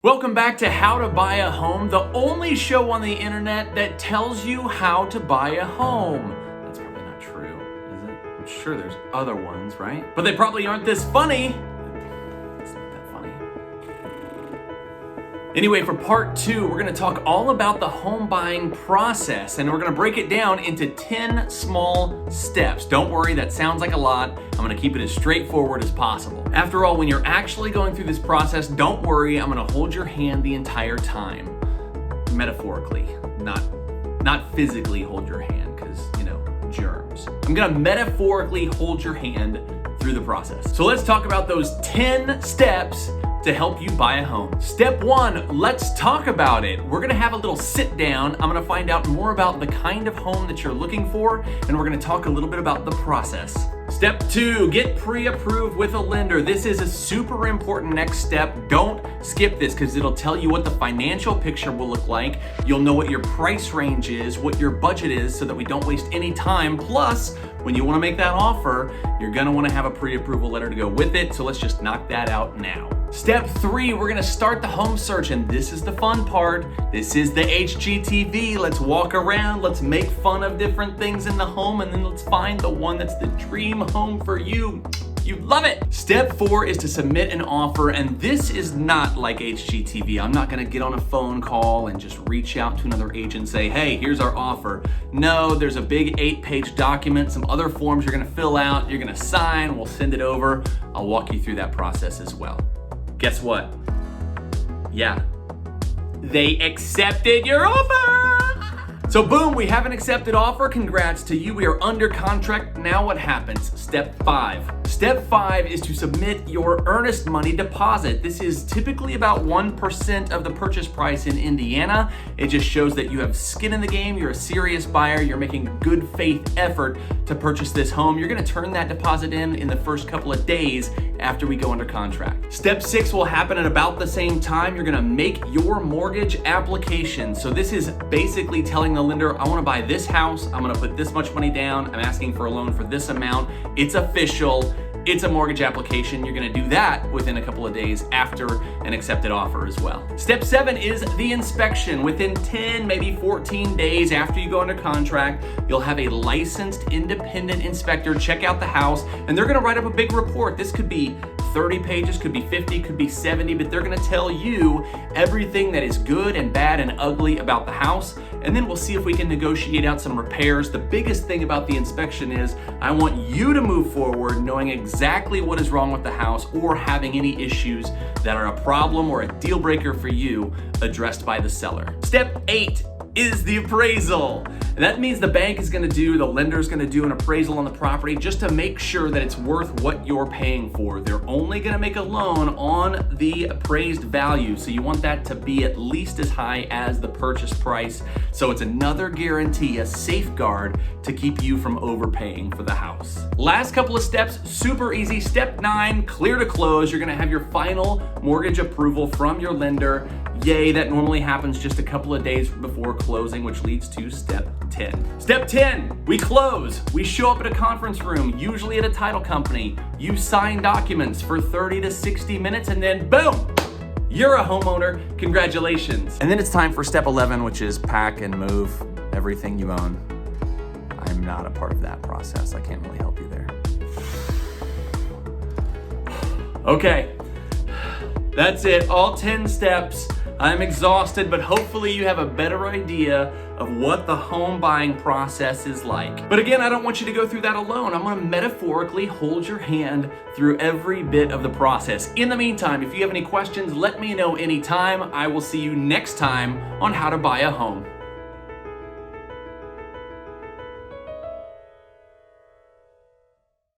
Welcome back to How to Buy a Home, the only show on the internet that tells you how to buy a home. That's probably not true, is it? I'm sure there's other ones, right? But they probably aren't this funny. It's not that funny. Anyway, for part 2, we're gonna talk all about the home buying process, and we're gonna break it down into 10 small steps. Don't worry, that sounds like a lot. I'm gonna keep it as straightforward as possible. After all, when you're actually going through this process, don't worry, I'm gonna hold your hand the entire time. Metaphorically, not physically hold your hand, because, germs. I'm gonna metaphorically hold your hand through the process. So let's talk about those 10 steps to help you buy a home. Step 1, let's talk about it. We're gonna have a little sit down. I'm gonna find out more about the kind of home that you're looking for, and we're gonna talk a little bit about the process. Step 2, get pre-approved with a lender. This is a super important next step. Don't skip this because it'll tell you what the financial picture will look like. You'll know what your price range is, what your budget is, so that we don't waste any time. Plus, when you want to make that offer, you're gonna want to have a pre-approval letter to go with it. So let's just knock that out now. Step 3, we're gonna start the home search, and this is the fun part. This is the HGTV. Let's walk around, let's make fun of different things in the home, and then let's find the one that's the dream home for you. You love it. Step 4 is to submit an offer, and this is not like HGTV. I'm not gonna get on a phone call and just reach out to another agent and say, hey, here's our offer. No, there's a big 8-page document, some other forms you're gonna fill out, you're gonna sign, we'll send it over. I'll walk you through that process as well. Guess what? Yeah, they accepted your offer! So boom, we have an accepted offer. Congrats to you, we are under contract. Now what happens? Step 5. Step 5 is to submit your earnest money deposit. This is typically about 1% of the purchase price in Indiana. It just shows that you have skin in the game, you're a serious buyer, you're making a good faith effort to purchase this home. You're gonna turn that deposit in the first couple of days after we go under contract. Step 6 will happen at about the same time. You're gonna make your mortgage application. So this is basically telling the lender, I wanna buy this house, I'm gonna put this much money down, I'm asking for a loan for this amount. It's official. It's a mortgage application. You're gonna do that within a couple of days after an accepted offer as well. Step 7 is the inspection. Within 10, maybe 14 days after you go under contract, you'll have a licensed independent inspector check out the house, and they're gonna write up a big report. This could be 30 pages, could be 50, could be 70, but they're gonna tell you everything that is good and bad and ugly about the house, and then we'll see if we can negotiate out some repairs. The biggest thing about the inspection is I want you to move forward knowing exactly what is wrong with the house or having any issues that are a problem or a deal breaker for you addressed by the seller. Step 8 is the appraisal. And that means the bank is gonna do, the lender's gonna do an appraisal on the property just to make sure that it's worth what you're paying for. They're only gonna make a loan on the appraised value, so you want that to be at least as high as the purchase price. So it's another guarantee, a safeguard to keep you from overpaying for the house. Last couple of steps, super easy. Step 9, clear to close. You're gonna have your final mortgage approval from your lender. Yay, that normally happens just a couple of days before closing, which leads to step 10. Step 10, we close. We show up at a conference room, usually at a title company. You sign documents for 30 to 60 minutes, and then boom, you're a homeowner. Congratulations. And then it's time for step 11, which is pack and move everything you own. I'm not a part of that process. I can't really help you there. Okay, that's it, all 10 steps. I'm exhausted, but hopefully you have a better idea of what the home buying process is like. But again, I don't want you to go through that alone. I'm gonna metaphorically hold your hand through every bit of the process. In the meantime, if you have any questions, let me know anytime. I will see you next time on How to Buy a Home.